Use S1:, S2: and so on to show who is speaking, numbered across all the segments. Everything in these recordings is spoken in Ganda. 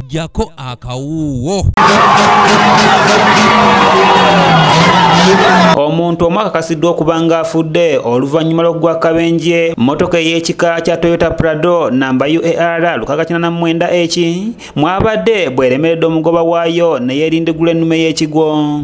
S1: jako akawuwo.
S2: Omuntu omu akakasiddwa okubanga afudde oluvannyuma lw'okugwa akabenje mmotoka ey'ekika kya Toyota Prado namba UAR 689H mwabadde bweremeredde omugoba waayo ne yeerindigula ennume y'ekigwo.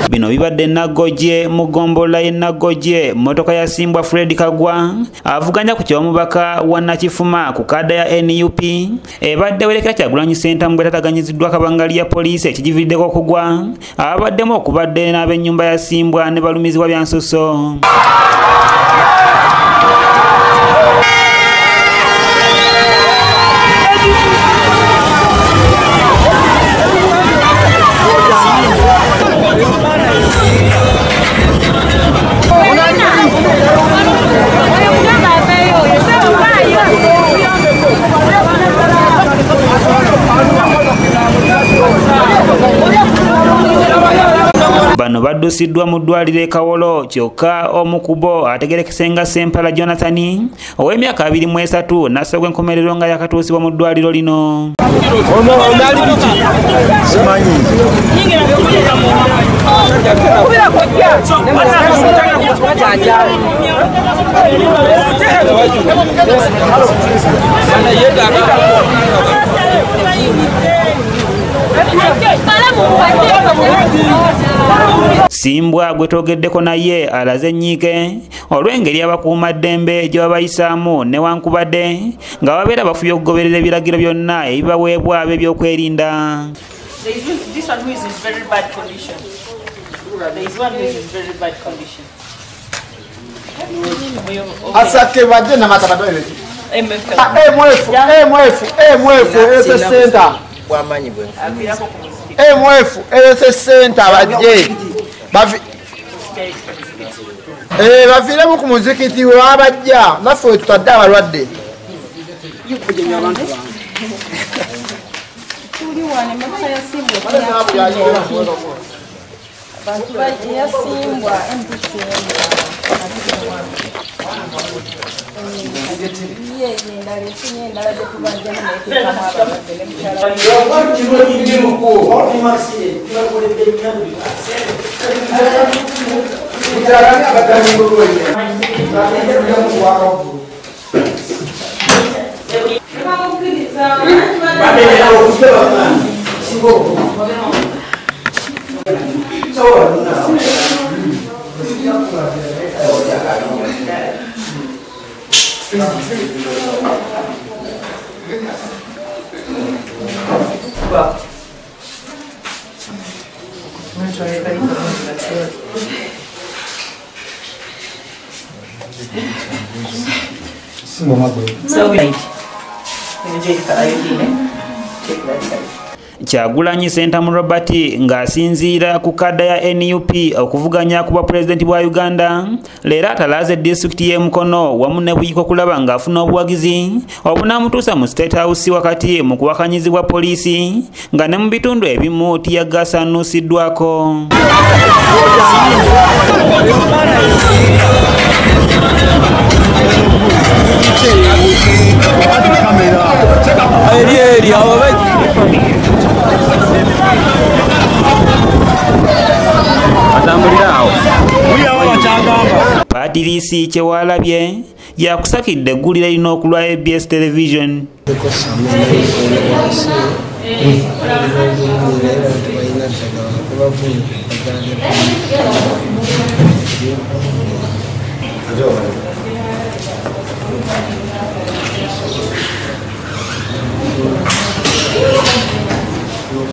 S2: Bino bibadde Naggoje mu ggombolola y'e Naggoje mmotoka yasimbwa Fred Kagwa avuganya ku ky'omubaka wa Nakifuma ku kadda ya NUP ebadde werekera Kyagulanyi Center mu bwetataganyiziddwa kabangali ya poliisi ekigividdeko okugwa ababaddemu okubadde n'ab'ennyumba yasimbwa ne balumizibwa bya nsusso. Bano baddusiddwa mu ddwaliro e Kawolo kyokka omu ku bo ategerekese nga Sempala Jonathan ow'emyaka 23 n'assa gw'enkomerero nga yakatuusibwa mu ddwaliro lino. Simbwa gwe twogeddeko naye alaze nnyiike olw'engeri abakuumaddembe gye babayisaamu newankubadde nga babeera bafubye okugoberera ebiragiro byonna ebibaweebwa ab'ebyokwerinda.
S3: Asake badde na matabadole. Ese center. Bwamanyi bwe. Ese center badde. Bafiiremu ku muzikiti wabajja naffe tutadde abalwadde.
S2: Kyagulanyi Ssentamu Robert ng'asinziira ku kadda ya NUP okuvuganya ku bwa pulezidenti bwa Uganda leero atalaaze disitulikiti y'e Mukono wamu ne Buyiko kulaba ng'afuna obuwagizi obunaamutuusa mu State House wakati mu kuwakanyizibwa poliisi nga ne mu bitundu ebimu tiyaggaasa anuusiddwako. Patirisi Kyewalabye yakusakidde eggulire lino okulwa ABS Television.